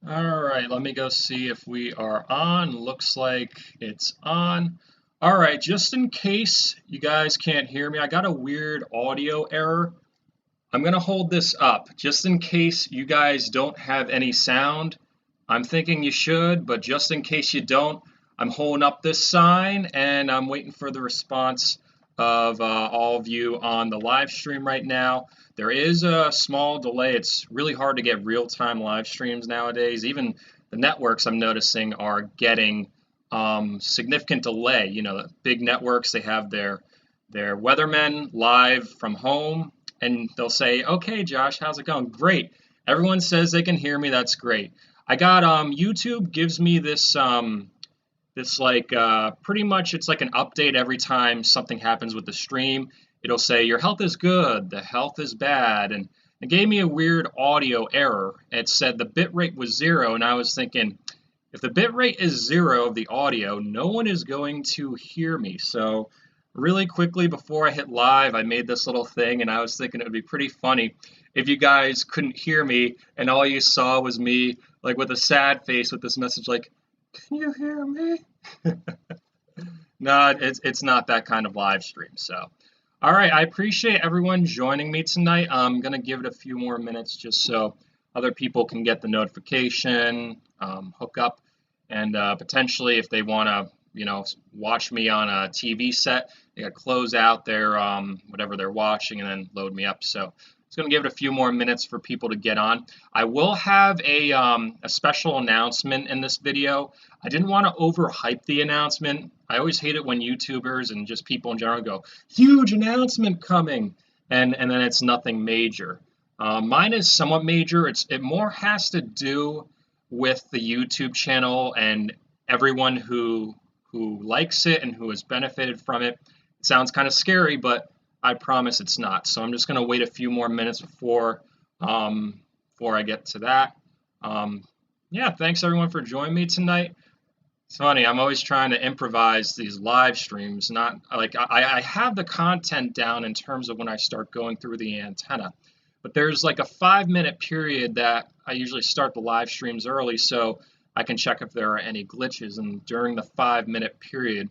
All right, let me go see if we are on. Looks like it's on. All right, just in case you guys can't hear me, I got a weird audio error. I'm going to hold this up just in case you guys don't have any sound. I'm thinking you should, but just in case you don't, I'm holding up this sign and I'm waiting for the response of all of you on the live stream right now. There is a small delay. It's really hard to get real-time live streams nowadays. Even the networks I'm noticing are getting significant delay. You know, the big networks, they have their weathermen live from home and they'll say, "Okay, Josh, how's it going?" Great. Everyone says they can hear me. That's great. I got YouTube gives me this like pretty much it's like an update every time something happens with the stream. It'll say your health is good, the health is bad, and it gave me a weird audio error. It said the bit rate was 0, and I was thinking, if the bit rate is 0 of the audio, no one is going to hear me. So really quickly before I hit live, I made this little thing, and I was thinking it would be pretty funny if you guys couldn't hear me and all you saw was me like with a sad face with this message like, "Can you hear me?" No, it's not that kind of live stream. So, all right, I appreciate everyone joining me tonight. I'm gonna give it a few more minutes just so other people can get the notification, hook up, and potentially if they want to, watch me on a TV set, they got to close out their whatever they're watching and then load me up. So it's going to give it a few more minutes for people to get on. I will have a special announcement in this video. I didn't want to overhype the announcement. I always hate it when YouTubers and just people in general go, "Huge announcement coming," and then it's nothing major. Mine is somewhat major. It more has to do with the YouTube channel and everyone who likes it and who has benefited from it. It sounds kind of scary, but I promise it's not. So I'm just going to wait a few more minutes before I get to that. Yeah, thanks everyone for joining me tonight. It's funny, I'm always trying to improvise these live streams. Not like I have the content down in terms of when I start going through the antenna, but there's like a 5-minute period that I usually start the live streams early so I can check if there are any glitches. And during the 5-minute period,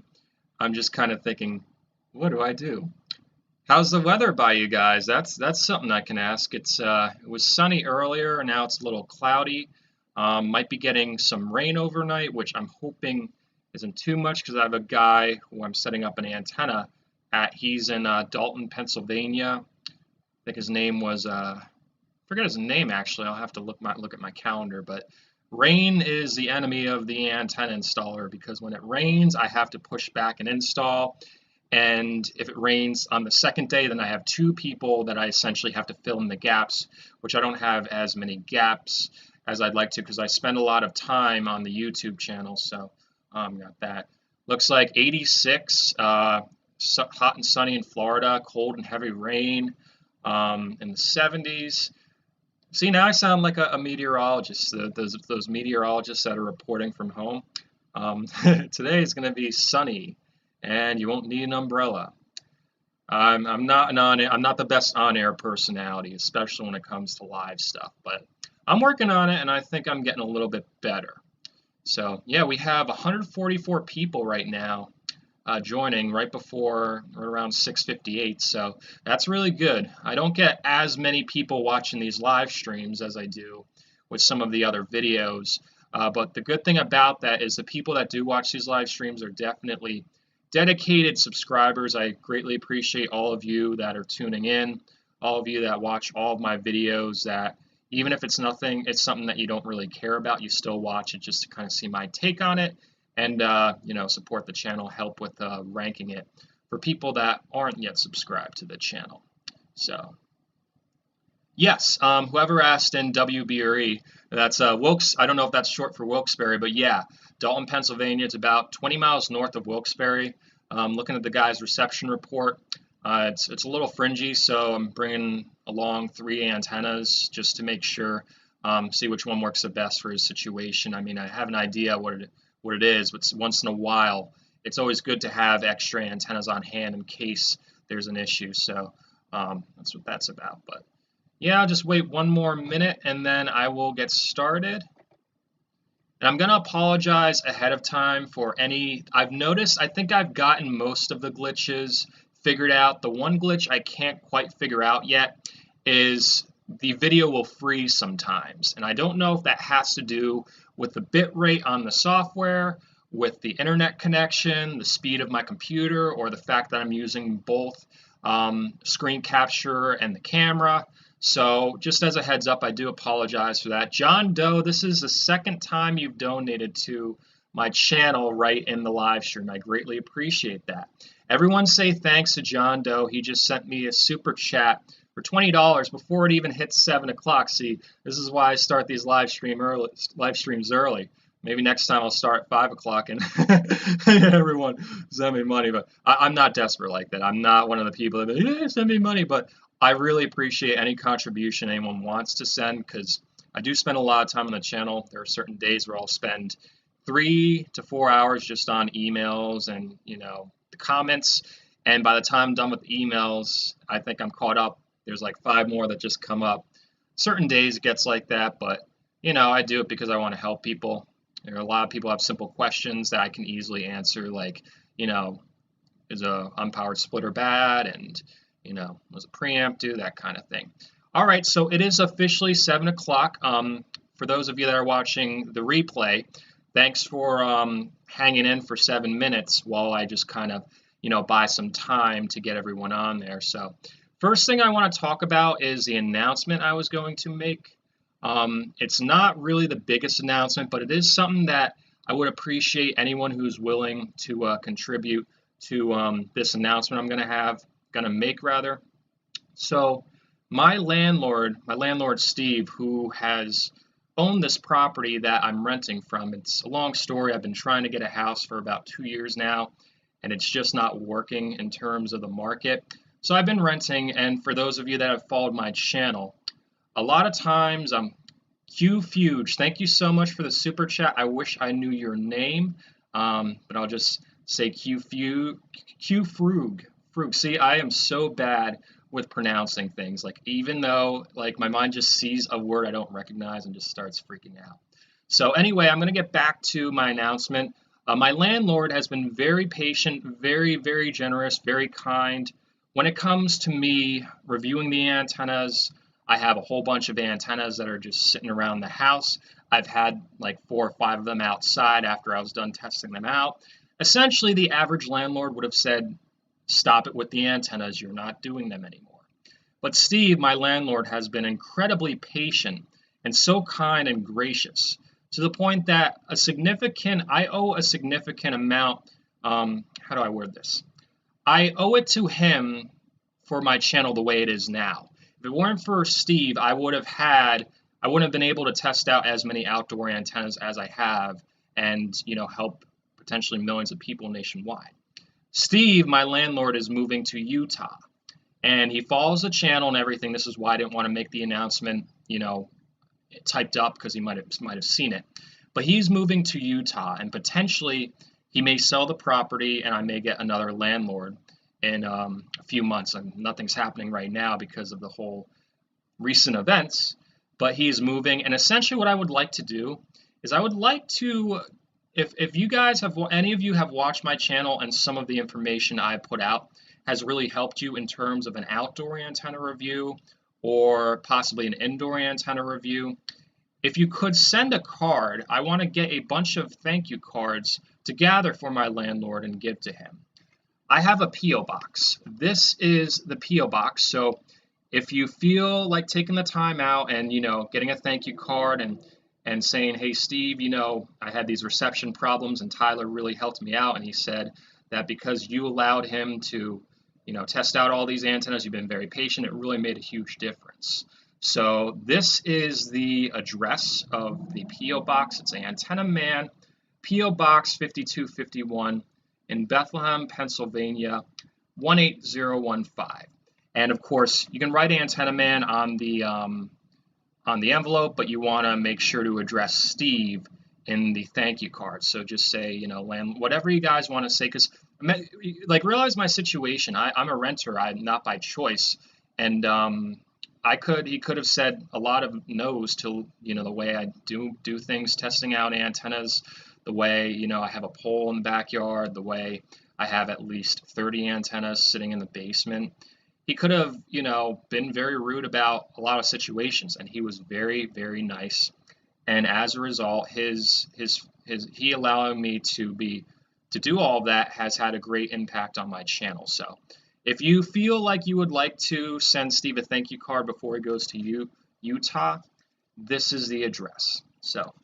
I'm just kind of thinking, what do I do? How's the weather by you guys? That's something I can ask. It was sunny earlier, and now it's a little cloudy. Might be getting some rain overnight, which I'm hoping isn't too much because I have a guy who I'm setting up an antenna at. He's in Dalton, Pennsylvania. I think his name was forget his name actually. I'll have to look at my calendar. But rain is the enemy of the antenna installer because when it rains, I have to push back and install. And if it rains on the second day, then I have 2 people that I essentially have to fill in the gaps, which I don't have as many gaps as I'd like to because I spend a lot of time on the YouTube channel. So got that. Looks like 86, hot and sunny in Florida, cold and heavy rain in the 70s. See, now I sound like a meteorologist, those meteorologists that are reporting from home. Today is going to be sunny, and you won't need an umbrella. I'm not the best on-air personality, especially when it comes to live stuff, but I'm working on it, and I think I'm getting a little bit better. So yeah, we have 144 people right now joining right around 6:58. So that's really good. I don't get as many people watching these live streams as I do with some of the other videos. But the good thing about that is the people that do watch these live streams are definitely dedicated subscribers. I greatly appreciate all of you that are tuning in, all of you that watch all of my videos that even if it's something that you don't really care about, you still watch it just to kind of see my take on it and support the channel, help with ranking it for people that aren't yet subscribed to the channel. So yes, whoever asked in WBRE, that's Wilkes. I don't know if that's short for Wilkes-Barre, but yeah, Dalton, Pennsylvania. It's about 20 miles north of Wilkes-Barre. Looking at the guy's reception report, it's a little fringy, so I'm bringing along 3 antennas just to make sure, see which one works the best for his situation. I mean, I have an idea what it is, but once in a while, it's always good to have extra antennas on hand in case there's an issue. So that's what that's about. But yeah, I'll just wait one more minute and then I will get started. And I'm going to apologize ahead of time for any. I've noticed, I think I've gotten most of the glitches figured out. The one glitch I can't quite figure out yet is the video will freeze sometimes. And I don't know if that has to do with the bit rate on the software, with the internet connection, the speed of my computer, or the fact that I'm using both screen capture and the camera. So just as a heads up, I do apologize for that. John Doe, this is the second time you've donated to my channel right in the live stream. I greatly appreciate that. Everyone say thanks to John Doe. He just sent me a super chat for $20 before it even hits 7 o'clock. See, this is why I start these live streams early. Maybe next time I'll start at 5 o'clock and everyone send me money. But I'm not desperate like that. I'm not one of the people that, yeah, send me money. But I really appreciate any contribution anyone wants to send, because I do spend a lot of time on the channel. There are certain days where I'll spend 3 to 4 hours just on emails and, the comments. And by the time I'm done with the emails, I think I'm caught up. There's like 5 more that just come up. Certain days it gets like that, but, I do it because I want to help people. There are a lot of people have simple questions that I can easily answer, like, is a unpowered splitter bad? And, was a preamp do? That kind of thing. All right, so it is officially 7 o'clock. For those of you that are watching the replay, thanks for hanging in for 7 minutes while I just kind of, buy some time to get everyone on there. So first thing I want to talk about is the announcement I was going to make. It's not really the biggest announcement, but it is something that I would appreciate anyone who's willing to contribute to this announcement I'm going to make. So my landlord Steve, who has owned this property that I'm renting from, it's a long story. I've been trying to get a house for about 2 years now, and it's just not working in terms of the market. So I've been renting, and for those of you that have followed my channel, a lot of times, Q Fuge, thank you so much for the super chat. I wish I knew your name, but I'll just say Q Frug. See, I am so bad with pronouncing things. Like, even though, like, my mind just sees a word I don't recognize and just starts freaking out. So anyway, I'm going to get back to my announcement. My landlord has been very patient, very, very generous, very kind. When it comes to me reviewing the antennas, I have a whole bunch of antennas that are just sitting around the house. I've had like 4 or 5 of them outside after I was done testing them out. Essentially, the average landlord would have said, stop it with the antennas, you're not doing them anymore. But Steve, my landlord, has been incredibly patient and so kind and gracious, to the point that I owe a significant amount, how do I word this? I owe it to him for my channel the way it is now. If it weren't for Steve, I wouldn't have been able to test out as many outdoor antennas as I have and, help potentially millions of people nationwide. Steve, my landlord, is moving to Utah, and he follows the channel and everything. This is why I didn't want to make the announcement, typed up, because he might have seen it. But he's moving to Utah, and potentially he may sell the property, and I may get another landlord in a few months. And nothing's happening right now because of the whole recent events, but he's moving. And essentially what I would like to do is I would like to, if you guys have, any of you have watched my channel and some of the information I put out has really helped you in terms of an outdoor antenna review or possibly an indoor antenna review, if you could send a card, I want to get a bunch of thank you cards to gather for my landlord and give to him. I have a P.O. box. This is the P.O. box. So if you feel like taking the time out and, getting a thank you card and saying, hey, Steve, I had these reception problems and Tyler really helped me out. And he said that because you allowed him to, test out all these antennas, you've been very patient. It really made a huge difference. So this is the address of the P.O. box. It's Antenna Man, P.O. Box 5251 in Bethlehem, Pennsylvania, 18015. And of course, you can write Antenna Man on the envelope, but you want to make sure to address Steve in the thank you card. So just say, whatever you guys want to say, because realize my situation. I'm a renter. I'm not by choice, and he could have said a lot of no's to, the way I do things, testing out antennas, the way, I have a pole in the backyard, the way I have at least 30 antennas sitting in the basement. He could have, been very rude about a lot of situations, and he was very, very nice. And as a result, he allowing me to do all of that has had a great impact on my channel. So if you feel like you would like to send Steve a thank you card before he goes to Utah, this is the address. So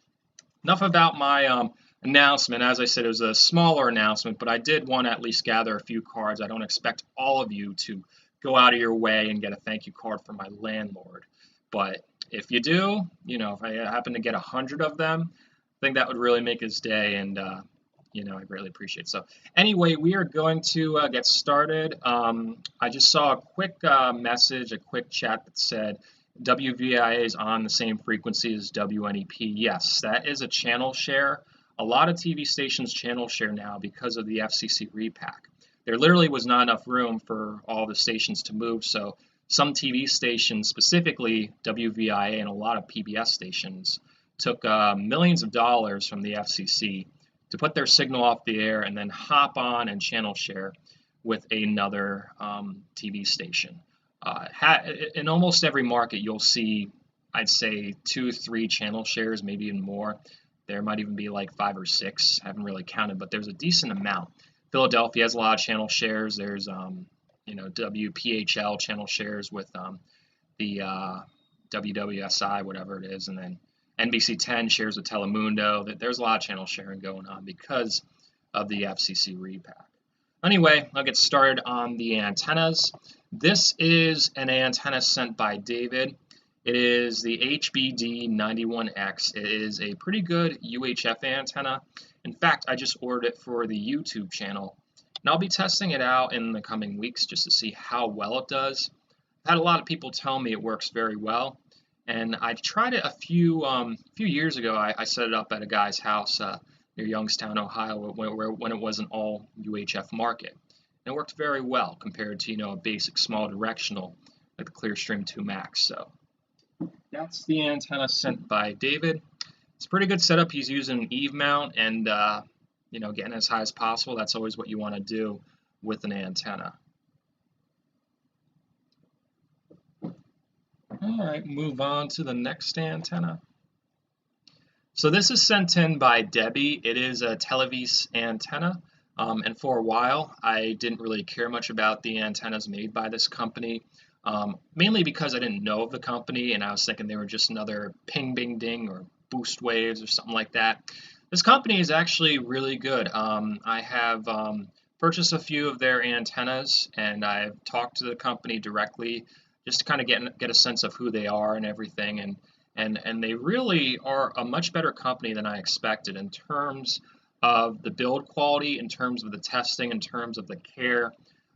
enough about my announcement. As I said, it was a smaller announcement, but I did want to at least gather a few cards. I don't expect all of you to go out of your way and get a thank you card from my landlord. But if you do, if I happen to get 100 of them, I think that would really make his day, and I greatly appreciate it. So anyway, we are going to get started. I just saw a quick message, a quick chat that said WVIA is on the same frequency as WNEP. Yes, that is a channel share. A lot of TV stations channel share now because of the FCC repack. There literally was not enough room for all the stations to move, so some TV stations, specifically WVIA and a lot of PBS stations, took millions of dollars from the FCC to put their signal off the air and then hop on and channel share with another TV station. In almost every market, you'll see, I'd say, 2-3 channel shares, maybe even more. There might even be like 5 or 6. I haven't really counted, but there's a decent amount. Philadelphia has a lot of channel shares. There's, WPHL channel shares with the WWSI, whatever it is, and then NBC 10 shares with Telemundo. There's a lot of channel sharing going on because of the FCC repack. Anyway, I'll get started on the antennas. This is an antenna sent by David. It is the HBD91X. It is a pretty good UHF antenna. In fact, I just ordered it for the YouTube channel, and I'll be testing it out in the coming weeks just to see how well it does. I've had a lot of people tell me it works very well, and I tried it a few years ago. I set it up at a guy's house near Youngstown, Ohio, when it was an all UHF market. And it worked very well compared to a basic small directional like the Clearstream 2 Max. So that's the antenna sent by David. It's a pretty good setup. He's using an Eve mount and getting as high as possible. That's always what you want to do with an antenna. All right, move on to the next antenna. So this is sent in by Debbie. It is a Televis antenna. And for a while, I didn't really care much about the antennas made by this company, mainly because I didn't know of the company, and I was thinking they were just another ping, bing, ding, or boost waves or something like that. This company is actually really good. I have purchased a few of their antennas, and I've talked to the company directly just to kind of get a sense of who they are and everything. And they really are a much better company than I expected in terms of the build quality, in terms of the testing, in terms of the care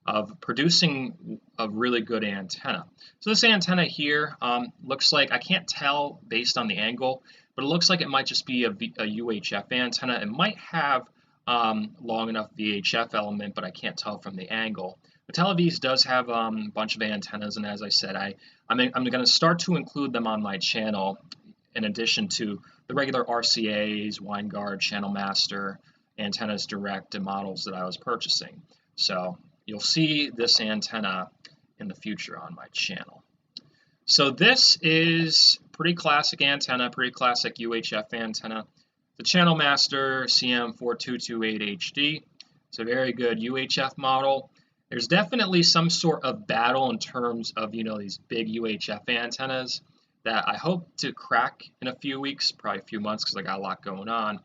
of producing a really good antenna. So this antenna here looks like, I can't tell based on the angle, but it looks like it might just be a UHF antenna. It might have long enough VHF element, but I can't tell from the angle. But Televis does have a bunch of antennas, and as I said, I'm going to start to include them on my channel in addition to the regular RCAs, Winegard, Channel Master, Antennas Direct, and models that I was purchasing. So you'll see this antenna in the future on my channel. So this is pretty classic antenna, pretty classic UHF antenna. The Channel Master CM4228HD. It's a very good UHF model. There's definitely some sort of battle in terms of, these big UHF antennas that I hope to crack in a few weeks, probably a few months, because I got a lot going on.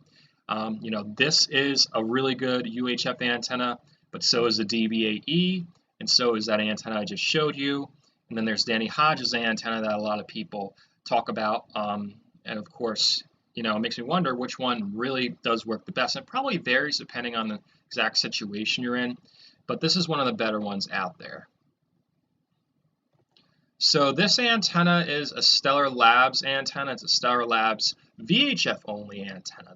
This is a really good UHF antenna, but so is the DBAE, and so is that antenna I just showed you. And then there's Danny Hodges' antenna that a lot of people talk about. And of course, it makes me wonder which one really does work the best. And it probably varies depending on the exact situation you're in, but this is one of the better ones out there. So this antenna is a Stellar Labs antenna. It's a Stellar Labs VHF only antenna.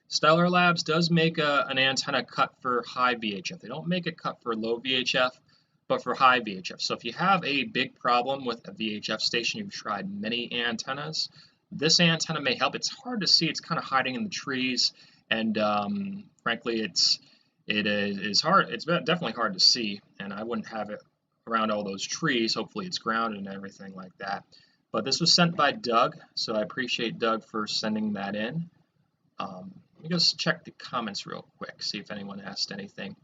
Stellar Labs does make an antenna cut for high VHF. They don't make a cut for low VHF, but for high VHF. So if you have a big problem with a VHF station, you've tried many antennas, this antenna may help. It's hard to see. It's kind of hiding in the trees, and frankly, it is hard. It's definitely hard to see, and I wouldn't have it around all those trees. Hopefully, it's grounded and everything like that. But this was sent by Doug, so I appreciate Doug for sending that in. Let me just check the comments real quick, see if anyone asked anything.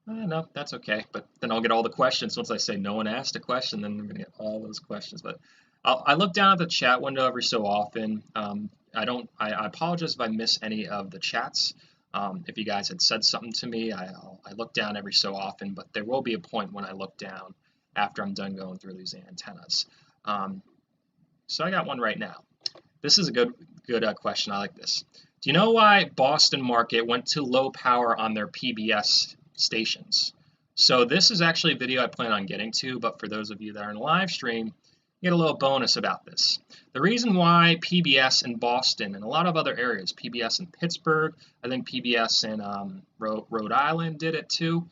No, that's okay. But then I'll get all the questions. Once I say no one asked a question, then I'm going to get all those questions. But I look down at the chat window every so often. I apologize if I miss any of the chats. If you guys had said something to me, I look down every so often, but there will be a point when I look down after I'm done going through these antennas. So I got one right now. This is a good question. I like this. Do you know why Boston Market went to low power on their PBS stations? So this is actually a video I plan on getting to, but for those of you that are in live stream, you get a little bonus about this. The reason why PBS in Boston and a lot of other areas, PBS in Pittsburgh, I think PBS in Rhode Island did it too.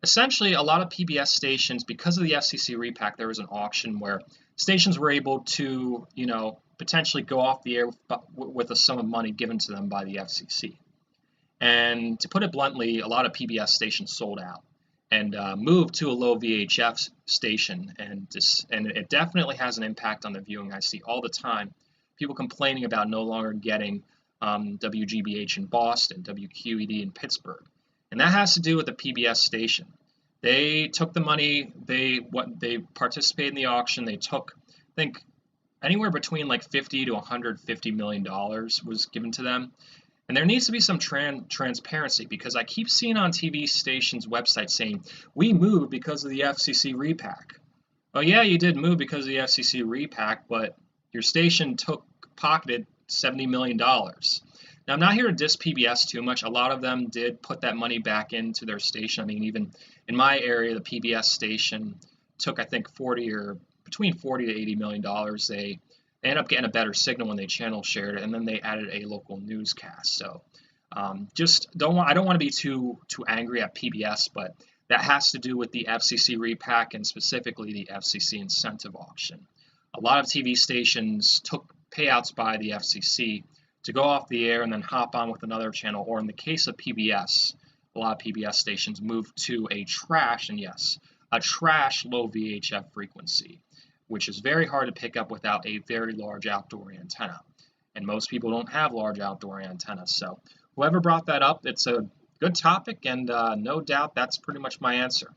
Essentially, a lot of PBS stations, because of the FCC repack, there was an auction where stations were able to, potentially go off the air with a sum of money given to them by the FCC. And to put it bluntly, a lot of PBS stations sold out and moved to a low VHF station, and it definitely has an impact on the viewing. I see all the time people complaining about no longer getting WGBH in Boston, WQED in Pittsburgh, and that has to do with the PBS station. They took the money, they participated in the auction. They took, I think, anywhere between like $50 to $150 million was given to them. And there needs to be some transparency, because I keep seeing on TV stations' websites saying, we moved because of the FCC repack. Well, yeah, you did move because of the FCC repack, but your station pocketed $70 million. Now, I'm not here to diss PBS too much. A lot of them did put that money back into their station. I mean, even in my area, the PBS station took, I think, between $40 to $80 million. They ended up getting a better signal when they channel shared it, and then they added a local newscast. So I don't want to be too angry at PBS, but that has to do with the FCC repack and specifically the FCC incentive auction. A lot of TV stations took payouts by the FCC to go off the air and then hop on with another channel, or in the case of PBS, a lot of PBS stations moved to a trash low VHF frequency, which is very hard to pick up without a very large outdoor antenna. And most people don't have large outdoor antennas. So whoever brought that up, it's a good topic, and no doubt that's pretty much my answer.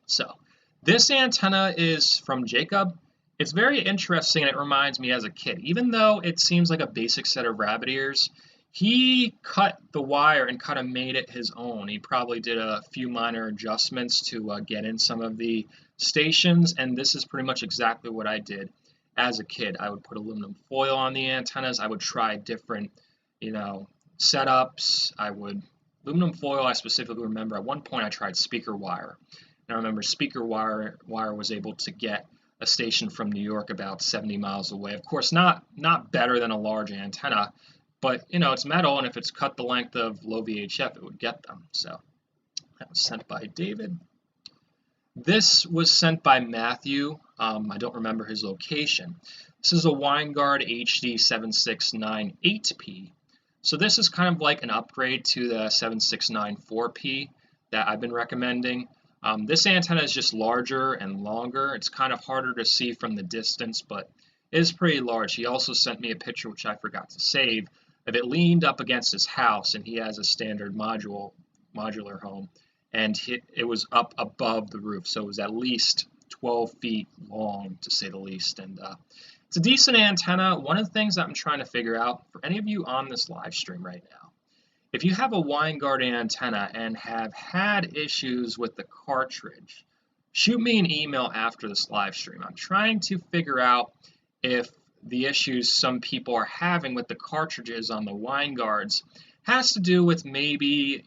So this antenna is from Jacob. It's very interesting, and it reminds me as a kid. Even though it seems like a basic set of rabbit ears, he cut the wire and kind of made it his own. He probably did a few minor adjustments to get in some of the stations, and this is pretty much exactly what I did as a kid. I would put aluminum foil on the antennas. I would try different, setups. Aluminum foil, I specifically remember at one point I tried speaker wire. And I remember speaker wire was able to get a station from New York about 70 miles away. Of course, not better than a large antenna, but it's metal, and if it's cut the length of low VHF, it would get them. So that was sent by David. This was sent by Matthew. I don't remember his location. This is a Winegard HD 7698P. So this is kind of like an upgrade to the 7694P that I've been recommending. This antenna is just larger and longer. It's kind of harder to see from the distance, but it is pretty large. He also sent me a picture, which I forgot to save, of it leaned up against his house, and he has a standard modular home, and it was up above the roof, so it was at least 12 feet long, to say the least. And it's a decent antenna. One of the things that I'm trying to figure out, for any of you on this live stream right now, if you have a Winegard antenna and have had issues with the cartridge, shoot me an email after this live stream. I'm trying to figure out if the issues some people are having with the cartridges on the Winegards has to do with maybe,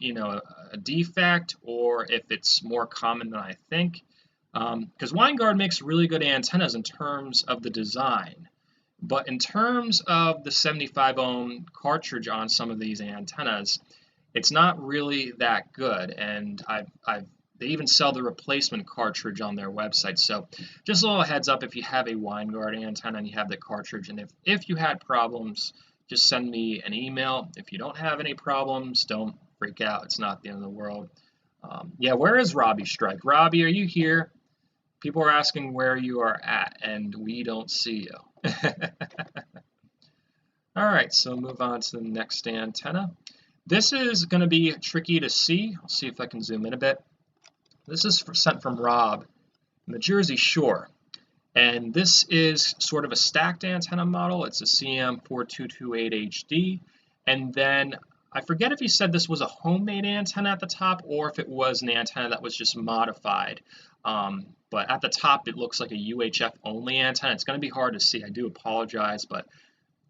a defect, or if it's more common than I think. Because Winegard makes really good antennas in terms of the design. But in terms of the 75 ohm cartridge on some of these antennas, it's not really that good. And I've They even sell the replacement cartridge on their website. So just a little heads up, if you have a WineGuard antenna and you have the cartridge, and if you had problems, just send me an email. If you don't have any problems, don't freak out. It's not the end of the world. Yeah, where is Robbie Strike? Robbie, are you here? People are asking where you are at, and we don't see you. All right, so move on to the next antenna. This is going to be tricky to see. I'll see if I can zoom in a bit. This is sent from Rob in the Jersey Shore. And this is sort of a stacked antenna model. It's a CM4228HD. And then I forget if he said this was a homemade antenna at the top or if it was an antenna that was just modified. But at the top, it looks like a UHF only antenna. It's going to be hard to see. I do apologize, but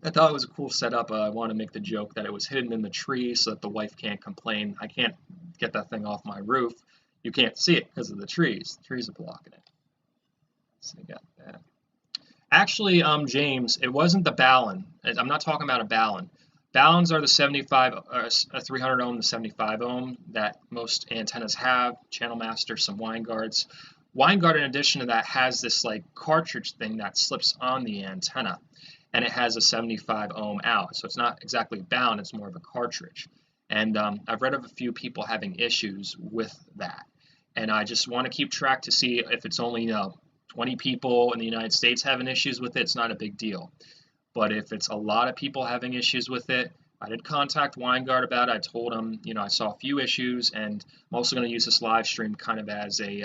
I thought it was a cool setup. I want to make the joke that it was hidden in the tree so that the wife can't complain. I can't get that thing off my roof. You can't see it because of the trees. The trees are blocking it. So you got that. Actually, James, it wasn't the Ballon. I'm not talking about a Ballon. Ballons are the 300 ohm, the 75 ohm that most antennas have. Channel Master, some WineGuards. WineGuard, in addition to that, has this like cartridge thing that slips on the antenna, and it has a 75 ohm out. So it's not exactly bound; it's more of a cartridge. And I've read of a few people having issues with that, and I just want to keep track to see if it's only 20 people in the United States having issues with it. It's not a big deal. But if it's a lot of people having issues with it, I did contact WineGuard about it. I told them, I saw a few issues, and I'm also going to use this live stream kind of as a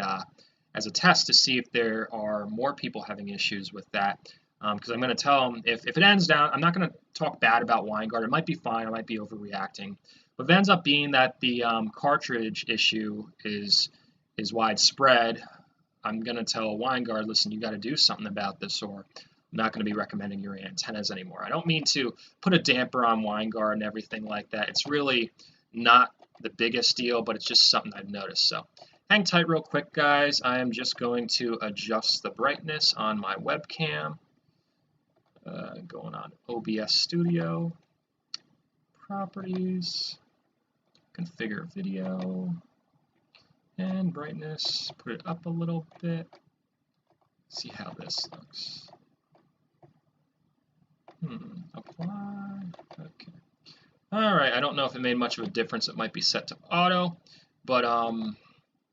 test to see if there are more people having issues with that. Because I'm going to tell them if it ends down, I'm not going to talk bad about WineGuard. It might be fine. I might be overreacting. But if it ends up being that the cartridge issue is widespread, I'm going to tell WineGuard, listen, you got to do something about this, or I'm not going to be recommending your antennas anymore. I don't mean to put a damper on WineGuard and everything like that. It's really not the biggest deal, but it's just something I've noticed. So hang tight real quick, guys. I am just going to adjust the brightness on my webcam. Going on OBS Studio, Properties, Configure Video, and brightness. Put it up a little bit. See how this looks. Apply. Okay. All right. I don't know if it made much of a difference. It might be set to auto, but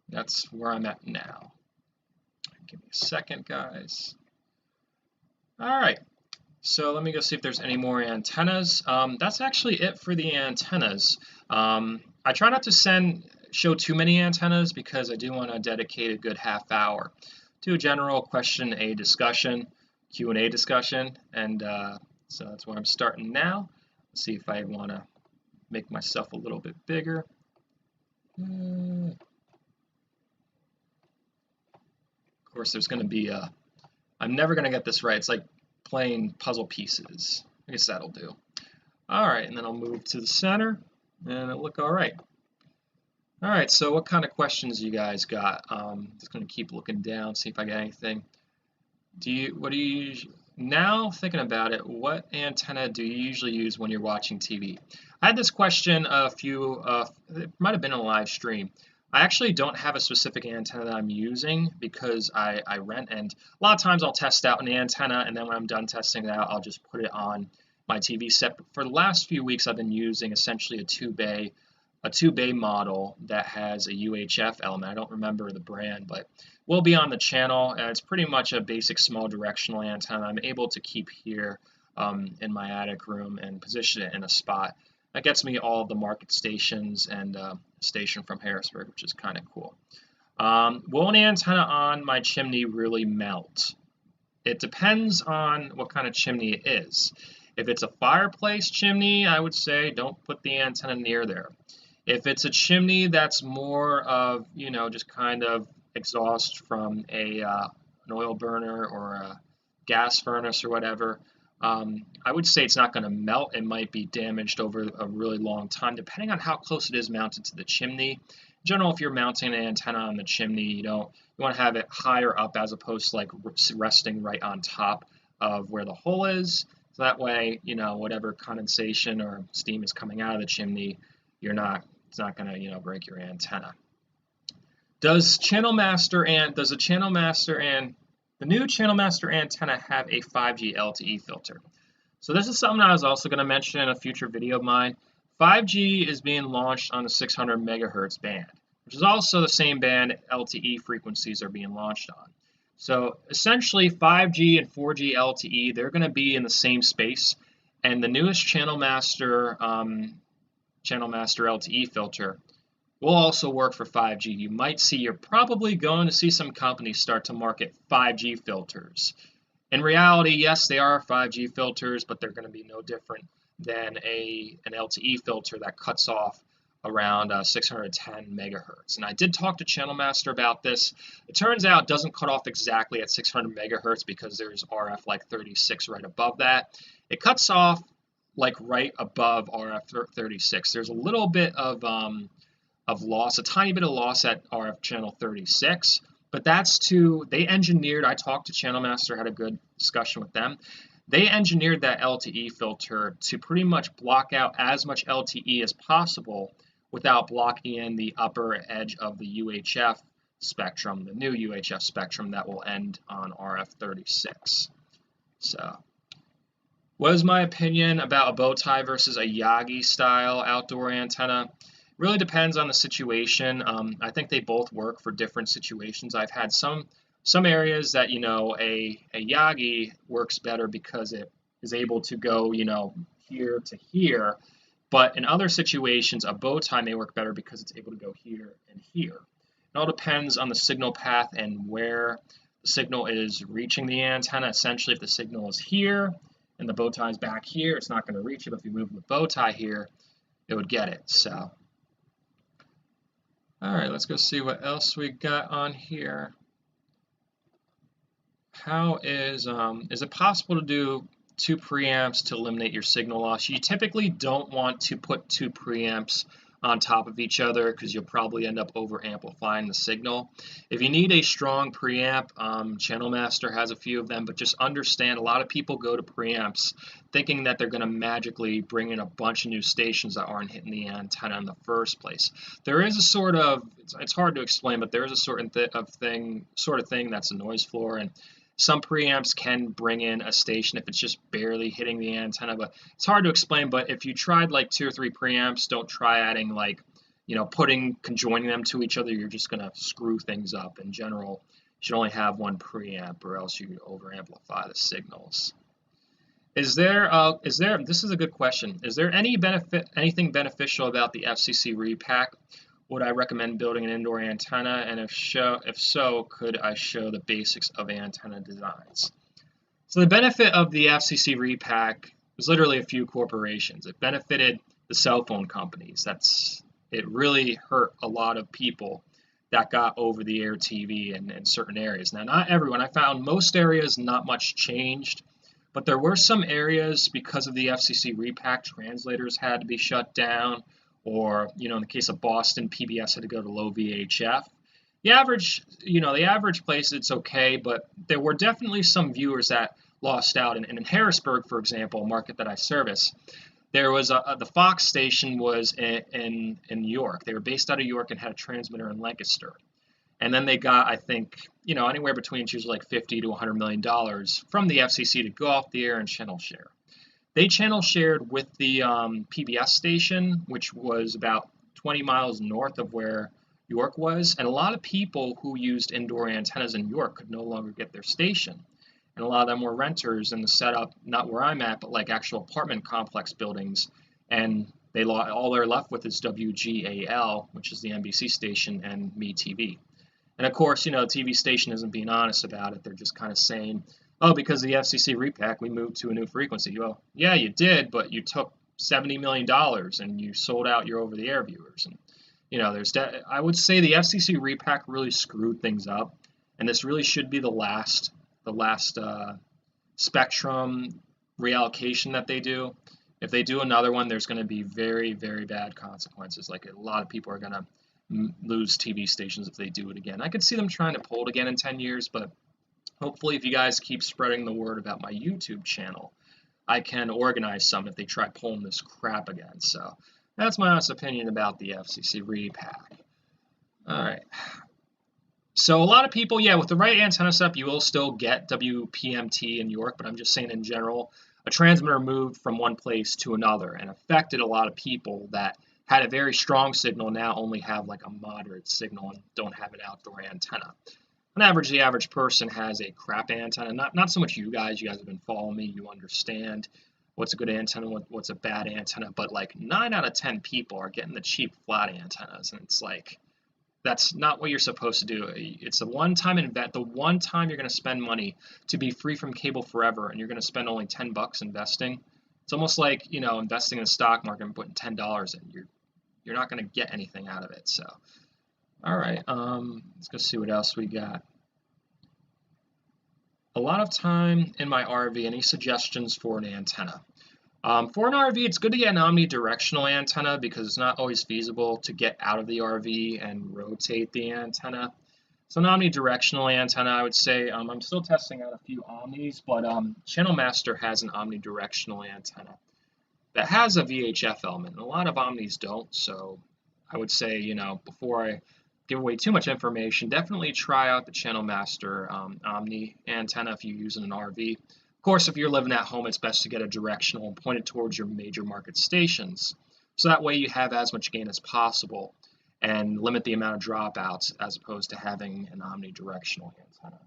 that's where I'm at now. Give me a second, guys. All right. So let me go see if there's any more antennas. That's actually it for the antennas. I try not to show too many antennas because I do want to dedicate a good half hour to a general question, a discussion, Q&A discussion, and so that's where I'm starting now. Let's see if I want to make myself a little bit bigger. Of course, there's going to be I'm never going to get this right. It's like playing puzzle pieces. I guess that'll do. All right, and then I'll move to the center, and it'll look all right. All right, so what kind of questions you guys got? Just going to keep looking down, see if I got anything. Now thinking about it, what antenna do you usually use when you're watching TV? I had this question it might have been a live stream. I actually don't have a specific antenna that I'm using because I rent, and a lot of times I'll test out an antenna, and then when I'm done testing it out, I'll just put it on my TV set. But for the last few weeks, I've been using essentially a two-bay model that has a UHF element. I don't remember the brand, but will be on the channel. It's pretty much a basic small directional antenna. I'm able to keep here in my attic room and position it in a spot. That gets me all of the market stations and a station from Harrisburg, which is kind of cool. Will an antenna on my chimney really melt? It depends on what kind of chimney it is. If it's a fireplace chimney, I would say don't put the antenna near there. If it's a chimney that's more of, just kind of exhaust from an oil burner or a gas furnace or whatever, I would say it's not going to melt. It might be damaged over a really long time, depending on how close it is mounted to the chimney. In general, if you're mounting an antenna on the chimney, you want to have it higher up as opposed to like resting right on top of where the hole is. So that way, whatever condensation or steam is coming out of the chimney, it's not going to, break your antenna. Does the Channel Master and the new Channel Master antenna have a 5G LTE filter? So this is something I was also going to mention in a future video of mine. 5G is being launched on the 600 megahertz band, which is also the same band LTE frequencies are being launched on. So essentially 5G and 4G LTE, they're going to be in the same space, and the newest Channel Master LTE filter will also work for 5G. You're probably going to see some companies start to market 5G filters. In reality, yes, they are 5G filters, but they're going to be no different than an LTE filter that cuts off around 610 megahertz. And I did talk to Channel Master about this. It turns out it doesn't cut off exactly at 600 megahertz because there's RF like 36 right above that. It cuts off like right above RF 36. There's a little bit of loss, a tiny bit of loss at RF channel 36, but I talked to Channel Master, had a good discussion with them. They engineered that LTE filter to pretty much block out as much LTE as possible without blocking in the upper edge of the UHF spectrum, the new UHF spectrum that will end on RF 36. So, what is my opinion about a bow tie versus a Yagi style outdoor antenna? Really depends on the situation. I think they both work for different situations. I've had some areas that, a Yagi works better because it is able to go, here to here. But in other situations, a bow tie may work better because it's able to go here and here. It all depends on the signal path and where the signal is reaching the antenna. Essentially, if the signal is here and the bow tie is back here, it's not going to reach it. But if you move the bow tie here, it would get it. So. All right, let's go see what else we got on here. How is it possible to do 2 preamps to eliminate your signal loss? You typically don't want to put 2 preamps on top of each other because you'll probably end up over amplifying the signal. If you need a strong preamp, Channel Master has a few of them, but just understand a lot of people go to preamps thinking that they're going to magically bring in a bunch of new stations that aren't hitting the antenna in the first place. There is a sort of, it's hard to explain, but there is a sort of thing that's a noise floor, and some preamps can bring in a station if it's just barely hitting the antenna, but it's hard to explain. But if you tried like 2 or 3 preamps, don't try adding conjoining them to each other. You're just going to screw things up. In general, you should only have 1 preamp or else you over amplify the signals. This is a good question. Is there anything beneficial about the FCC repack? Would I recommend building an indoor antenna? And if so, could I show the basics of antenna designs? So the benefit of the FCC repack was literally a few corporations. It benefited the cell phone companies. It really hurt a lot of people that got over-the-air TV in certain areas. Now, not everyone. I found most areas not much changed, but there were some areas because of the FCC repack, translators had to be shut down. Or, in the case of Boston, PBS had to go to low VHF. The average place, it's okay, but there were definitely some viewers that lost out. And in Harrisburg, for example, a market that I service, there was the Fox station was in New York. They were based out of York and had a transmitter in Lancaster. And then they got, I think, anywhere between like $50 to $100 million from the FCC to go off the air and channel share. They channel shared with the PBS station, which was about 20 miles north of where York was. And a lot of people who used indoor antennas in York could no longer get their station. And a lot of them were renters in the setup, not where I'm at, but like actual apartment complex buildings. And all they're left with is WGAL, which is the NBC station, and MeTV. And of course, the TV station isn't being honest about it. They're just kind of saying, oh, because of the FCC repack, we moved to a new frequency. Well, yeah, you did, but you took $70 million and you sold out your over-the-air viewers. And, I would say the FCC repack really screwed things up, and this really should be the last spectrum reallocation that they do. If they do another one, there's going to be very, very bad consequences. Like a lot of people are going to lose TV stations if they do it again. I could see them trying to pull it again in 10 years, but hopefully, if you guys keep spreading the word about my YouTube channel, I can organize some if they try pulling this crap again. So that's my honest opinion about the FCC repack. All right. So a lot of people, yeah, with the right antenna setup, you will still get WPMT in New York, but I'm just saying in general, a transmitter moved from one place to another and affected a lot of people that had a very strong signal now only have like a moderate signal and don't have an outdoor antenna. On average, the average person has a crap antenna. Not so much you guys. You guys have been following me. You understand what's a good antenna, what's a bad antenna. But like 9 out of 10 people are getting the cheap flat antennas, and it's like that's not what you're supposed to do. It's a one-time invest. The one time you're going to spend money to be free from cable forever, and you're going to spend only $10 investing. It's almost like investing in the stock market and putting $10 in. You're not going to get anything out of it. So, all right, let's go see what else we got. A lot of time in my RV. Any suggestions for an antenna? For an RV, it's good to get an omnidirectional antenna because it's not always feasible to get out of the RV and rotate the antenna. So an omnidirectional antenna, I would say, I'm still testing out a few Omnis, but Channel Master has an omnidirectional antenna that has a VHF element, and a lot of Omnis don't. So I would say, before I give away too much information, definitely try out the Channel Master Omni antenna if you're using an RV. Of course, if you're living at home, it's best to get a directional and point it towards your major market stations. So that way you have as much gain as possible and limit the amount of dropouts as opposed to having an omnidirectional antenna.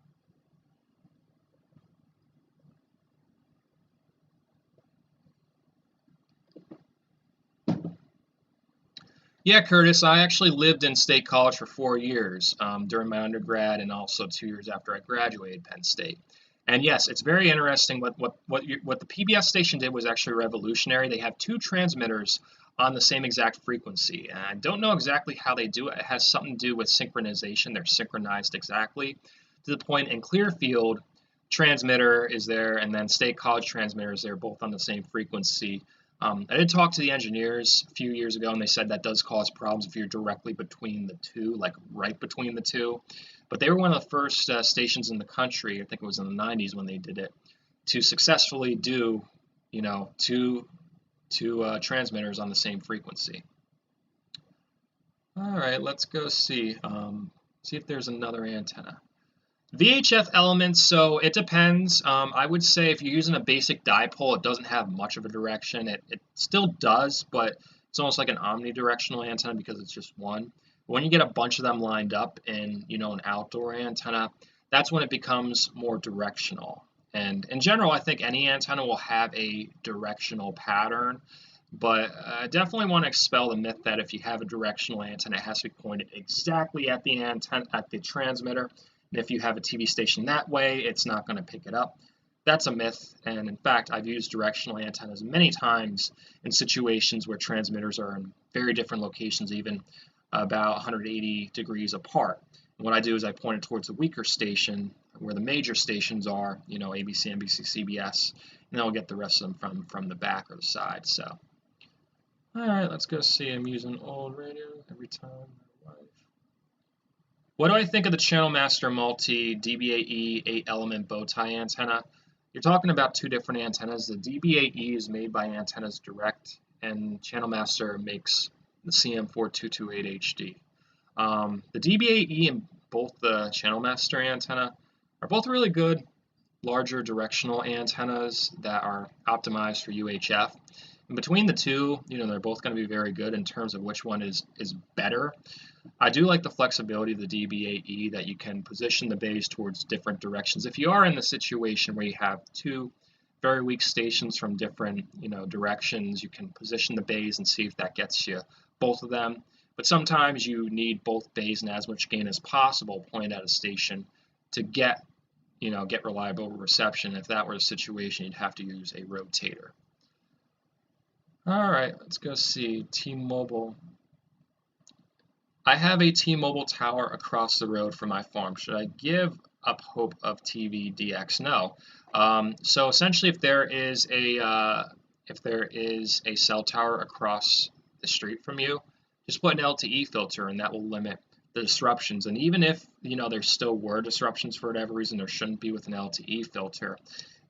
Yeah, Curtis, I actually lived in State College for 4 years during my undergrad and also 2 years after I graduated Penn State. And yes, it's very interesting. What the PBS station did was actually revolutionary. They have two transmitters on the same exact frequency. And I don't know exactly how they do it. It has something to do with synchronization. They're synchronized exactly to the point in Clearfield, transmitter is there, and then State College transmitter is there, both on the same frequency. I did talk to the engineers a few years ago, and they said that does cause problems if you're directly between the two, like right between the two. But they were one of the first stations in the country, I think it was in the 90s when they did it, to successfully do, two transmitters on the same frequency. All right, let's go see if there's another antenna. VHF elements, so it depends. I would say if you're using a basic dipole, it doesn't have much of a direction. It still does, but it's almost like an omnidirectional antenna because it's just one. When you get a bunch of them lined up in, an outdoor antenna, that's when it becomes more directional. And in general, I think any antenna will have a directional pattern, but I definitely want to expel the myth that if you have a directional antenna, it has to be pointed exactly at the antenna, at the transmitter. And if you have a TV station that way, it's not going to pick it up. That's a myth, and in fact, I've used directional antennas many times in situations where transmitters are in very different locations, even about 180 degrees apart. And what I do is I point it towards the weaker station, where the major stations are, ABC, NBC, CBS, and then I'll get the rest of them from the back or the side. So, all right, let's go see. I'm using old radio every time. What do I think of the Channel Master Multi DBAE 8-element bow tie antenna? You're talking about two different antennas. The DBAE is made by Antennas Direct, and Channel Master makes the CM4228HD. The DBAE and both the Channel Master antenna are both really good, larger directional antennas that are optimized for UHF. And between the two, they're both going to be very good in terms of which one is better. I do like the flexibility of the DBAE that you can position the bays towards different directions. If you are in the situation where you have two very weak stations from different directions, you can position the bays and see if that gets you both of them. But sometimes you need both bays and as much gain as possible pointed at a station to get reliable reception. If that were the situation, you'd have to use a rotator. All right, let's go see T-Mobile. I have a T-Mobile tower across the road from my farm. Should I give up hope of TVDX? No. So essentially, if there is a cell tower across the street from you, just put an LTE filter, and that will limit the disruptions. And even if there still were disruptions for whatever reason, there shouldn't be with an LTE filter.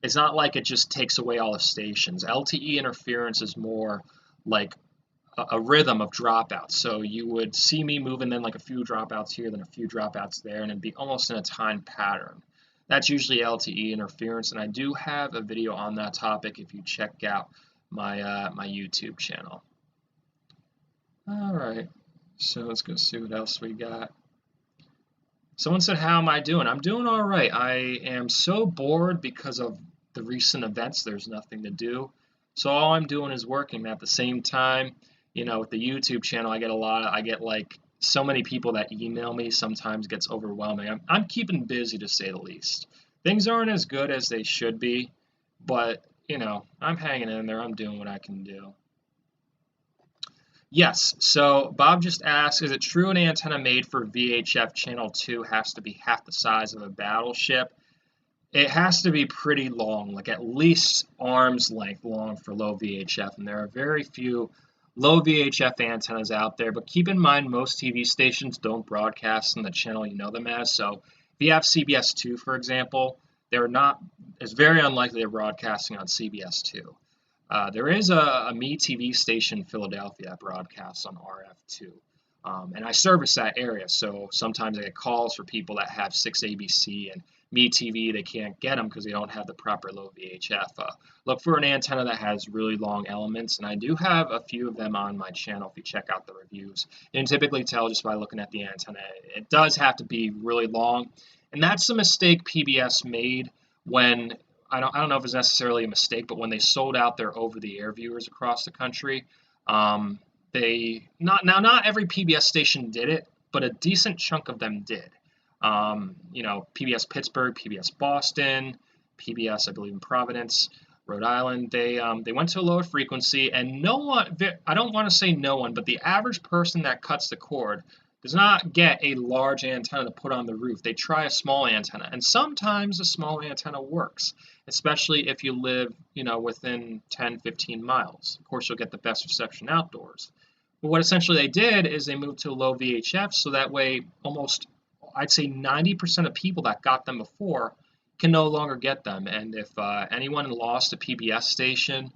It's not like it just takes away all the stations. LTE interference is more like a rhythm of dropouts. So you would see me moving then like a few dropouts here, then a few dropouts there, and it'd be almost in a timed pattern. That's usually LTE interference, and I do have a video on that topic if you check out my YouTube channel. All right, so let's go see what else we got. Someone said, "How am I doing?" I'm doing all right. I am so bored because of the recent events. There's nothing to do, so all I'm doing is working. At the same time, with the YouTube channel, I get like so many people that email me. Sometimes gets overwhelming. I'm keeping busy to say the least. Things aren't as good as they should be, but I'm hanging in there. I'm doing what I can do. Yes, so Bob just asked, is it true an antenna made for VHF channel 2 has to be half the size of a battleship? It has to be pretty long, like at least arm's length long for low VHF, and there are very few low VHF antennas out there, but keep in mind most TV stations don't broadcast on the channel you know them as, so if you have CBS 2, for example, it's very unlikely they're broadcasting on CBS 2. There is a Me TV station in Philadelphia that broadcasts on RF2, and I service that area, so sometimes I get calls for people that have 6ABC and Me TV. They can't get them because they don't have the proper low VHF. Look for an antenna that has really long elements, and I do have a few of them on my channel if you check out the reviews. You can typically tell just by looking at the antenna. It does have to be really long, and that's the mistake PBS made when I don't know if it's necessarily a mistake, but when they sold out their over-the-air viewers across the country, not every PBS station did it, but a decent chunk of them did. PBS Pittsburgh, PBS Boston, PBS, I believe in Providence, Rhode Island. They went to a lower frequency, and no one, I don't want to say no one, but the average person that cuts the cord does not get a large antenna to put on the roof. They try a small antenna, and sometimes a small antenna works, especially if you live, within 10, 15 miles. Of course, you'll get the best reception outdoors. But what essentially they did is they moved to low VHF, so that way almost, I'd say 90% of people that got them before can no longer get them. And if anyone lost a PBS station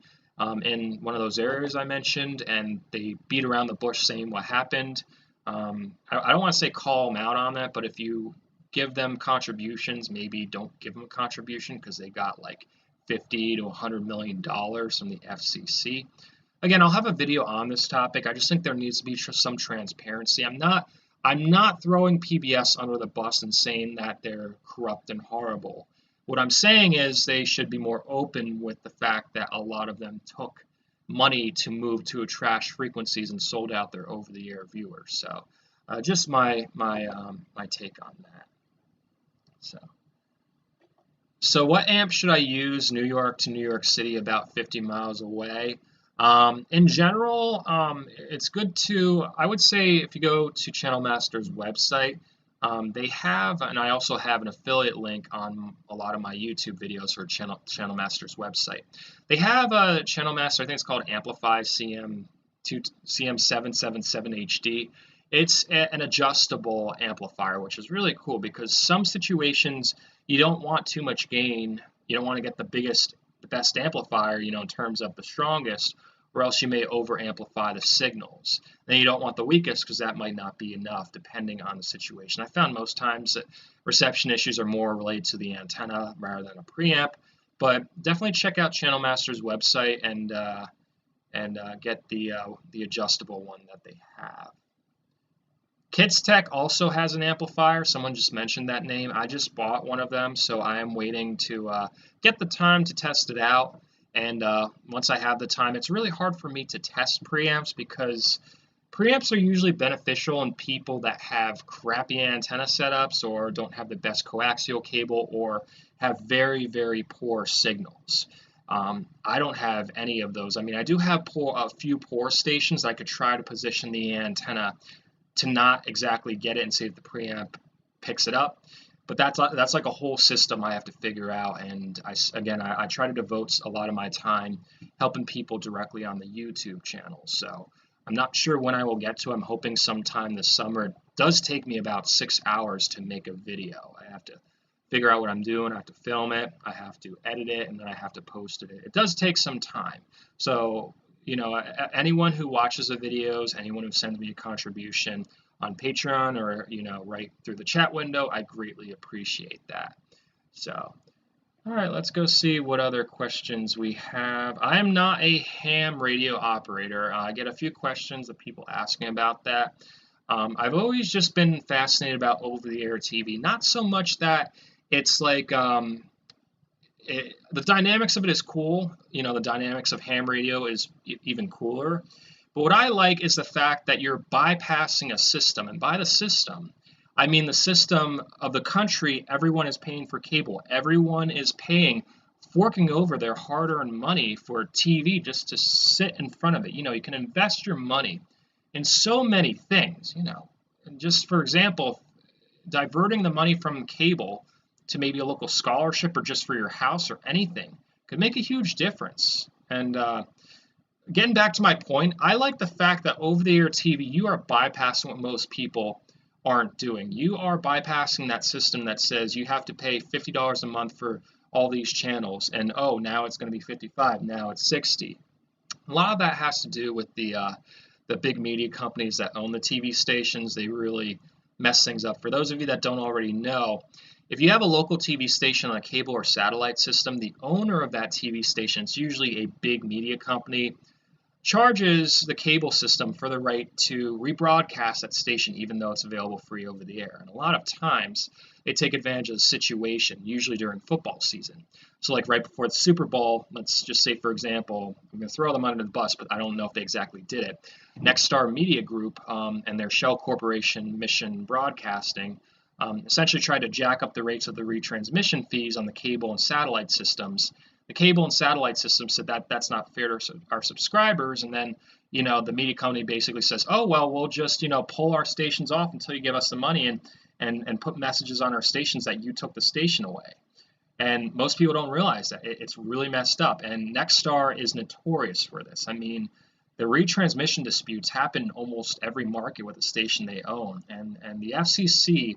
in one of those areas I mentioned, and they beat around the bush saying what happened, I don't want to say call them out on that, but if you give them contributions, maybe don't give them a contribution because they got like $50 to $100 million from the FCC. Again, I'll have a video on this topic. I just think there needs to be some transparency. I'm not throwing PBS under the bus and saying that they're corrupt and horrible. What I'm saying is they should be more open with the fact that a lot of them took money to move to trash frequencies and sold out their over-the-air viewers. So just my take on that. So what amp should I use New York to New York City about 50 miles away? In general, it's good to, I would say if you go to Channel Master's website, they have, and I also have an affiliate link on a lot of my YouTube videos for Channel Master's website. They have a Channel Master, I think it's called Amplify CM777HD. It's an adjustable amplifier, which is really cool because some situations you don't want too much gain. You don't want to get the best amplifier, in terms of the strongest, or else you may over amplify the signals. Then you don't want the weakest because that might not be enough depending on the situation. I found most times that reception issues are more related to the antenna rather than a preamp, but definitely check out Channel Master's website and get the adjustable one that they have. Kids Tech also has an amplifier. Someone just mentioned that name. I just bought one of them, so I am waiting to get the time to test it out. And once I have the time, it's really hard for me to test preamps because preamps are usually beneficial in people that have crappy antenna setups or don't have the best coaxial cable or have very, very poor signals. I don't have any of those. I mean, I do have a few poor stations. I could try to position the antenna to not exactly get it and see if the preamp picks it up. But that's like a whole system I have to figure out. And I try to devote a lot of my time helping people directly on the YouTube channel. So I'm not sure when I will get to it. I'm hoping sometime this summer. It does take me about 6 hours to make a video. I have to figure out what I'm doing. I have to film it. I have to edit it, and then I have to post it. It does take some time. So anyone who watches the videos, anyone who sends me a contribution on Patreon or, right through the chat window, I greatly appreciate that. So, all right, let's go see what other questions we have. I am not a ham radio operator. I get a few questions of people asking about that. I've always just been fascinated about over-the-air TV. Not so much that it's like the dynamics of it is cool. The dynamics of ham radio is even cooler. But what I like is the fact that you're bypassing a system. And by the system, I mean the system of the country. Everyone is paying for cable. Everyone is forking over their hard-earned money for TV just to sit in front of it. You can invest your money in so many things, And just for example, diverting the money from cable to maybe a local scholarship or just for your house or anything could make a huge difference. And getting back to my point, I like the fact that over-the-air TV, you are bypassing what most people aren't doing. You are bypassing that system that says you have to pay $50 a month for all these channels, and now it's going to be 55, now it's 60. A lot of that has to do with the big media companies that own the TV stations. They really mess things up. For those of you that don't already know, if you have a local TV station on a cable or satellite system, the owner of that TV station, it's usually a big media company, charges the cable system for the right to rebroadcast that station even though it's available free over the air. And a lot of times they take advantage of the situation, usually during football season. So like right before the Super Bowl, let's just say, for example, I'm going to throw them under the bus, but I don't know if they exactly did it. Nexstar Media Group and their shell corporation, Mission Broadcasting, essentially tried to jack up the rates of the retransmission fees on the cable and satellite systems. The cable and satellite system said that that's not fair to our subscribers, and then the media company basically says, oh well, we'll just pull our stations off until you give us the money and put messages on our stations that you took the station away. And most people don't realize that it's really messed up, and Nexstar is notorious for this. I mean, the retransmission disputes happen in almost every market with the station they own, and the FCC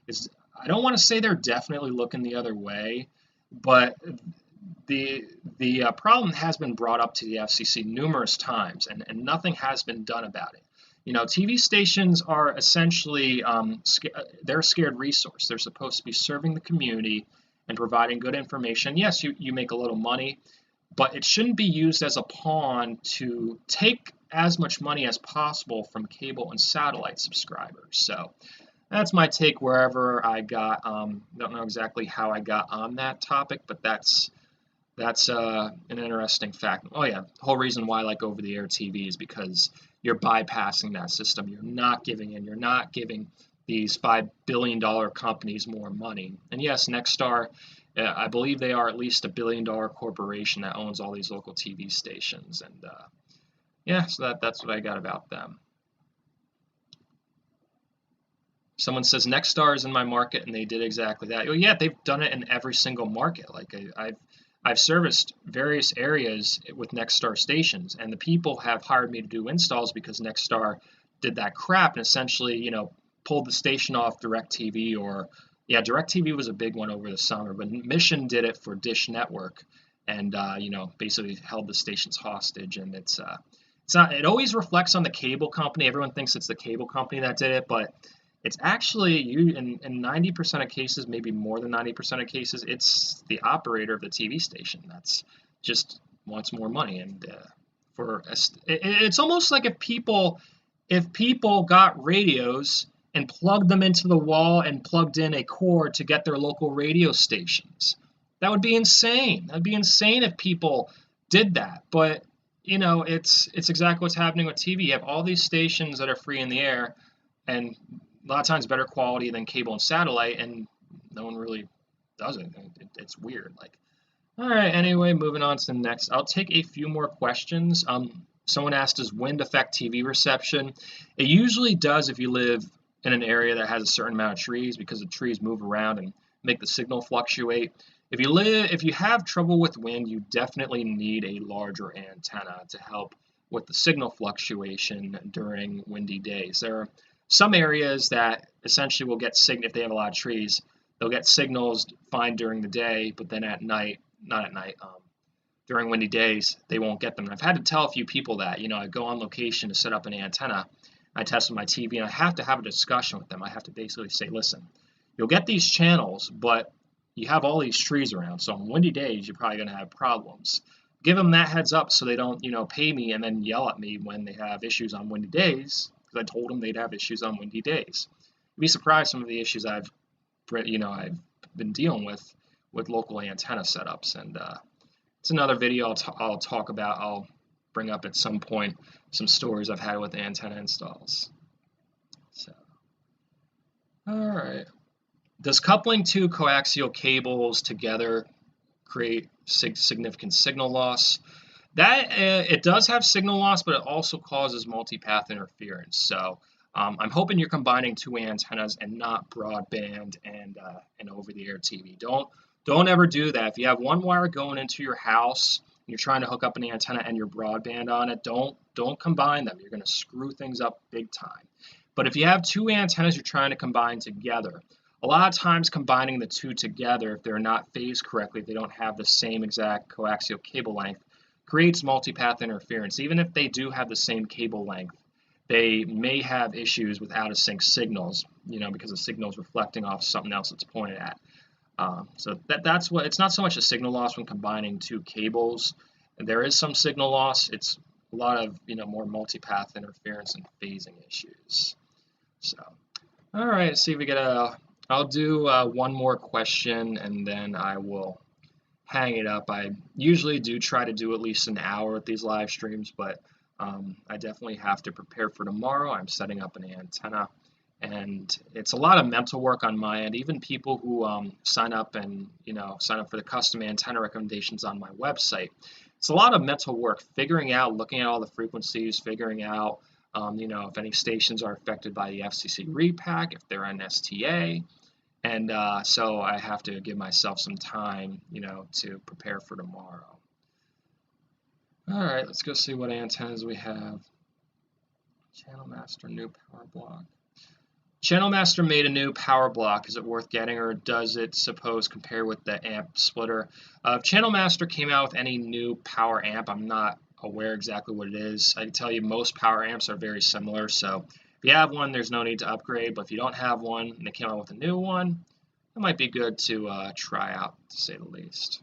is, I don't want to say they're definitely looking the other way, but the problem has been brought up to the FCC numerous times, and nothing has been done about it. TV stations are essentially they're a scared resource. They're supposed to be serving the community and providing good information. Yes, you make a little money, but it shouldn't be used as a pawn to take as much money as possible from cable and satellite subscribers. So that's my take wherever I got. Don't know exactly how I got on that topic, but that's an interesting fact. Oh yeah, the whole reason why I like over-the-air TV is because you're bypassing that system. You're not giving in. You're not giving these $5 billion companies more money. And yes, Nexstar, I believe they are at least $1 billion corporation that owns all these local TV stations. And yeah, so that's what I got about them. Someone says Nexstar is in my market, and they did exactly that. Oh yeah, they've done it in every single market. Like I've serviced various areas with Nexstar stations, and the people have hired me to do installs because Nexstar did that crap and essentially, pulled the station off DirecTV, or yeah, DirecTV was a big one over the summer, but Mission did it for Dish Network, and basically held the stations hostage. And it's not. It always reflects on the cable company. Everyone thinks it's the cable company that did it, but it's actually in 90% of cases, maybe more than 90% of cases, it's the operator of the TV station that's just wants more money. And it's almost like if people got radios and plugged them into the wall and plugged in a cord to get their local radio stations. That would be insane. That'd be insane if people did that. But it's exactly what's happening with TV. You have all these stations that are free in the air, and a lot of times better quality than cable and satellite, and no one really does it. It's weird. All right, anyway, moving on to the next. I'll take a few more questions. Someone asked, does wind affect TV reception? It usually does if you live in an area that has a certain amount of trees, because the trees move around and make the signal fluctuate. If you have trouble with wind, you definitely need a larger antenna to help with the signal fluctuation during windy days. There are some areas that essentially will get signal if they have a lot of trees. They'll get signals fine during the day, but then at night, not at night, during windy days, they won't get them. And I've had to tell a few people that, I go on location to set up an antenna, I test with my TV, and I have to have a discussion with them. I have to basically say, listen, you'll get these channels, but you have all these trees around, so on windy days, you're probably going to have problems. Give them that heads up so they don't, pay me and then yell at me when they have issues on windy days, because I told them they'd have issues on windy days. You'd be surprised some of the issues I've been dealing with local antenna setups, and it's another video I'll talk about. I'll bring up at some point some stories I've had with antenna installs. So, all right. Does coupling two coaxial cables together create significant signal loss? That it does have signal loss, but it also causes multipath interference. So I'm hoping you're combining two antennas and not broadband and over-the-air TV. Don't ever do that. If you have one wire going into your house and you're trying to hook up an antenna and your broadband on it, don't combine them. You're going to screw things up big time. But if you have two antennas you're trying to combine together, a lot of times combining the two together, if they're not phased correctly, if they don't have the same exact coaxial cable length, creates multipath interference. Even if they do have the same cable length, they may have issues with out-of-sync signals, because the signal is reflecting off something else it's pointed at. So that's what, it's not so much a signal loss when combining two cables. There is some signal loss. It's a lot of, more multipath interference and phasing issues. So, all right, let's see if we get I'll do one more question and then I will hang it up. I usually do try to do at least an hour with these live streams, but I definitely have to prepare for tomorrow. I'm setting up an antenna, and it's a lot of mental work on my end. Even people who sign up and sign up for the custom antenna recommendations on my website, it's a lot of mental work, figuring out, looking at all the frequencies, figuring out if any stations are affected by the FCC repack, if they're on STA. And so I have to give myself some time, to prepare for tomorrow. All right, let's go see what antennas we have. Channel Master, new power block. Channel Master made a new power block. Is it worth getting, or does it compare with the amp splitter? If Channel Master came out with any new power amp, I'm not aware exactly what it is. I can tell you most power amps are very similar, so if you have one, there's no need to upgrade, but if you don't have one and they came out with a new one, it might be good to try out, to say the least.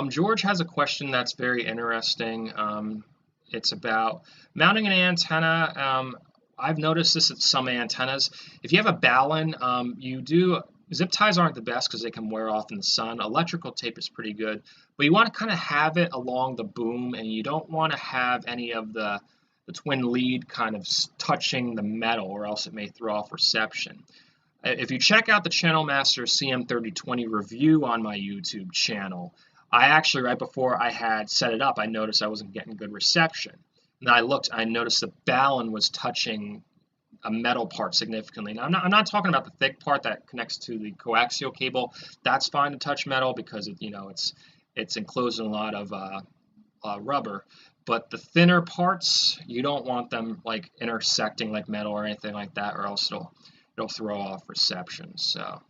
George has a question that's very interesting. It's about mounting an antenna. I've noticed this at some antennas. If you have a balun, zip ties aren't the best because they can wear off in the sun. Electrical tape is pretty good, but you want to kind of have it along the boom, and you don't want to have any of the twin lead kind of touching the metal, or else it may throw off reception. If you check out the Channel Master CM3020 review on my YouTube channel, I actually, right before I had set it up, I noticed I wasn't getting good reception. And I noticed the balun was touching a metal part significantly. Now, I'm not talking about the thick part that connects to the coaxial cable. That's fine to touch metal because it's enclosed in a lot of rubber. But the thinner parts, you don't want them like intersecting like metal or anything like that, or else it'll throw off reception. So,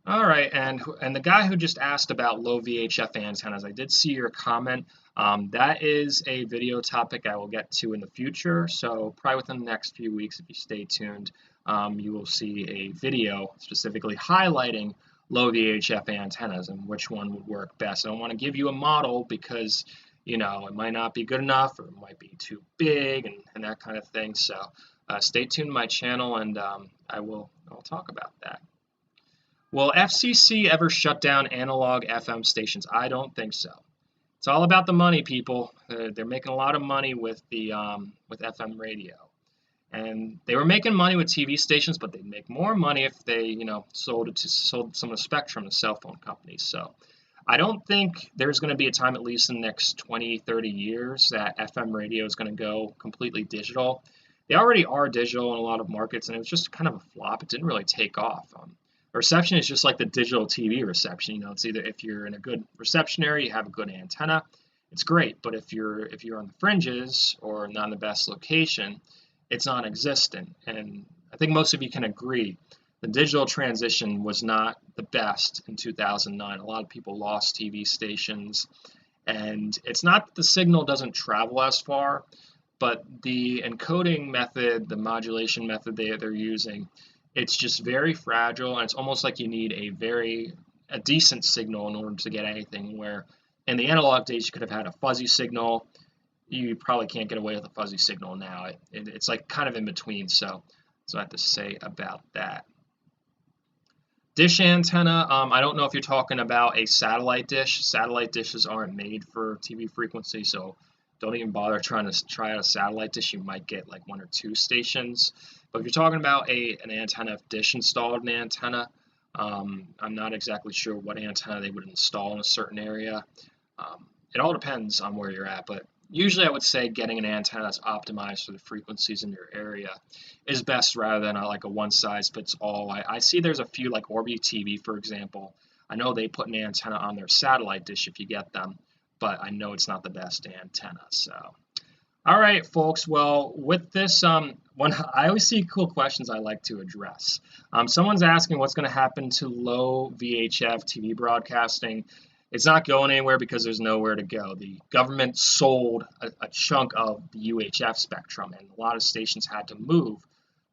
all right, and the guy who just asked about low VHF antennas, I did see your comment. That is a video topic I will get to in the future. So probably within the next few weeks, if you stay tuned, you will see a video specifically highlighting low VHF antennas and which one would work best. I don't want to give you a model because it might not be good enough, or it might be too big and that kind of thing. So stay tuned to my channel, and I'll talk about that. Will FCC ever shut down analog FM stations? I don't think so. It's all about the money, people. They're making a lot of money with the with FM radio, and they were making money with TV stations, but they'd make more money if they sold some of the spectrum to cell phone companies. So I don't think there's going to be a time, at least in the next 20, 30 years, that FM radio is going to go completely digital. They already are digital in a lot of markets, and it was just kind of a flop. It didn't really take off. Reception is just like the digital TV reception. It's either if you're in a good reception area, you have a good antenna, it's great. But if you're on the fringes or not in the best location, it's non-existent. And I think most of you can agree the digital transition was not the best in 2009. A lot of people lost TV stations, and it's not that the signal doesn't travel as far, but the encoding method, the modulation method they're using, it's just very fragile, and it's almost like you need a decent signal in order to get anything, where in the analog days you could have had a fuzzy signal. You probably can't get away with a fuzzy signal now. It's like kind of in between, so that's what I have to say about that. Dish antenna, I don't know if you're talking about a satellite dish. Satellite dishes aren't made for TV frequency, so don't even bother trying to try out a satellite dish. You might get like 1 or 2 stations. But if you're talking about an antenna, if Dish installed an antenna, I'm not exactly sure what antenna they would install in a certain area. It all depends on where you're at, but usually I would say getting an antenna that's optimized for the frequencies in your area is best, rather than like a one-size-fits-all. I see there's a few, like Orbi TV, for example. I know they put an antenna on their satellite dish if you get them, but I know it's not the best antenna. So, all right, folks. Well, with this, one I always see cool questions I like to address. Someone's asking what's going to happen to low VHF TV broadcasting. It's not going anywhere because there's nowhere to go. The government sold a chunk of the UHF spectrum, and a lot of stations had to move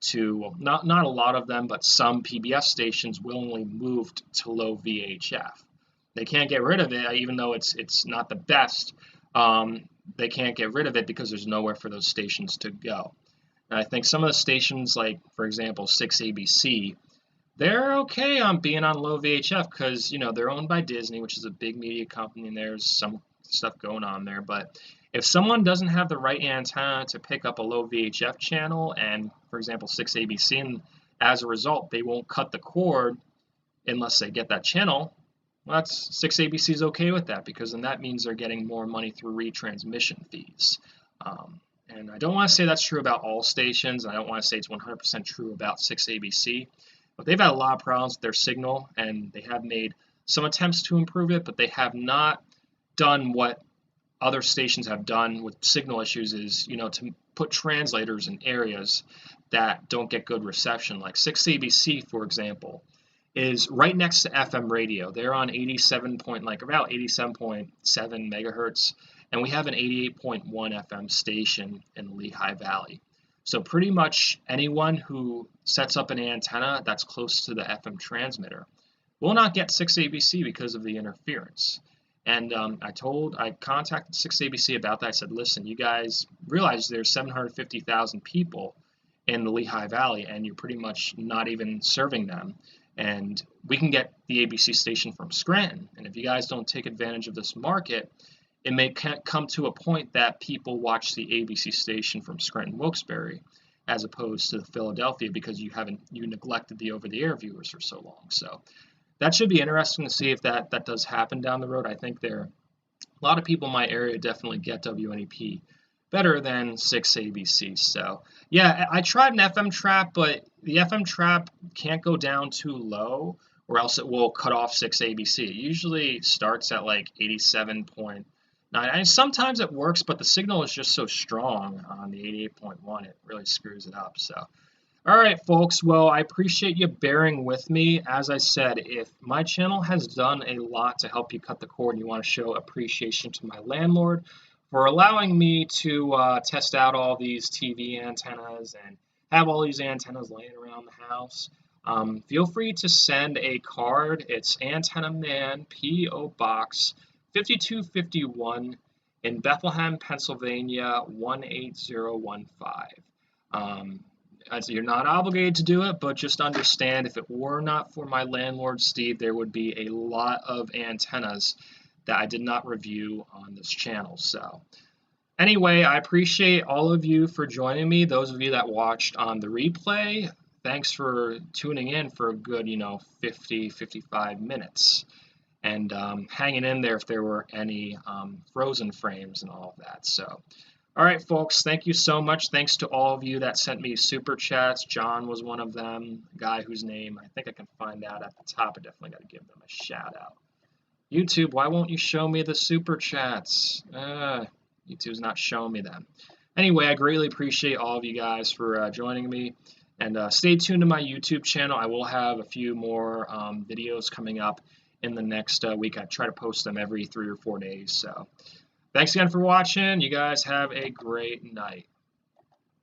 to, well, not a lot of them, but some PBS stations willingly moved to low VHF. They can't get rid of it, even though it's not the best. They can't get rid of it because there's nowhere for those stations to go. And I think some of the stations, like, for example, 6ABC, they're okay on being on low VHF because, you know, they're owned by Disney, which is a big media company, and there's some stuff going on there. But if someone doesn't have the right antenna to pick up a low VHF channel, and, for example, 6ABC, and as a result, they won't cut the cord unless they get that channel, well, that's 6ABC is okay with that, because then that means they're getting more money through retransmission fees. And I don't want to say that's true about all stations. I don't want to say it's 100% true about 6ABC. But they've had a lot of problems with their signal, and they have made some attempts to improve it, but they have not done what other stations have done with signal issues, is, you know, to put translators in areas that don't get good reception. Like 6ABC, for example, is right next to FM radio. They're on 87 point, like about 87.7 megahertz, and we have an 88.1 FM station in Lehigh Valley. So pretty much anyone who sets up an antenna that's close to the FM transmitter will not get 6ABC because of the interference. And I contacted 6ABC about that. I said, listen, you guys realize there's 750,000 people in the Lehigh Valley, and you're pretty much not even serving them. And we can get the ABC station from Scranton. And if you guys don't take advantage of this market, it may come to a point that people watch the ABC station from Scranton Wilkes-Barre as opposed to Philadelphia, because you neglected the over-the-air viewers for so long. So that should be interesting to see if that does happen down the road. I think a lot of people in my area definitely get WNEP better than 6ABC. So yeah, I tried an FM trap, but the FM trap can't go down too low, or else it will cut off 6ABC. It usually starts at like 87.9. And sometimes it works, but the signal is just so strong on the 88.1, it really screws it up. So, all right, folks. Well, I appreciate you bearing with me. As I said, if my channel has done a lot to help you cut the cord, and you want to show appreciation to my landlord for allowing me to test out all these TV antennas and have all these antennas laying around the house, feel free to send a card. It's Antenna Man, P.O. Box 5251 in Bethlehem, Pennsylvania 18015. You're not obligated to do it, but just understand, if it were not for my landlord Steve, there would be a lot of antennas that I did not review on this channel. So anyway, I appreciate all of you for joining me. Those of you that watched on the replay, thanks for tuning in for a good, 55 minutes. And hanging in there if there were any frozen frames and all of that. So, all right, folks, thank you so much. Thanks to all of you that sent me super chats. John was one of them, a guy whose name I think I can find out at the top. I definitely got to give them a shout out. YouTube, why won't you show me the super chats? YouTube's not showing me them. Anyway, I greatly appreciate all of you guys for joining me. And stay tuned to my YouTube channel. I will have a few more videos coming up in the next week. I try to post them every 3 or 4 days. So thanks again for watching. You guys have a great night.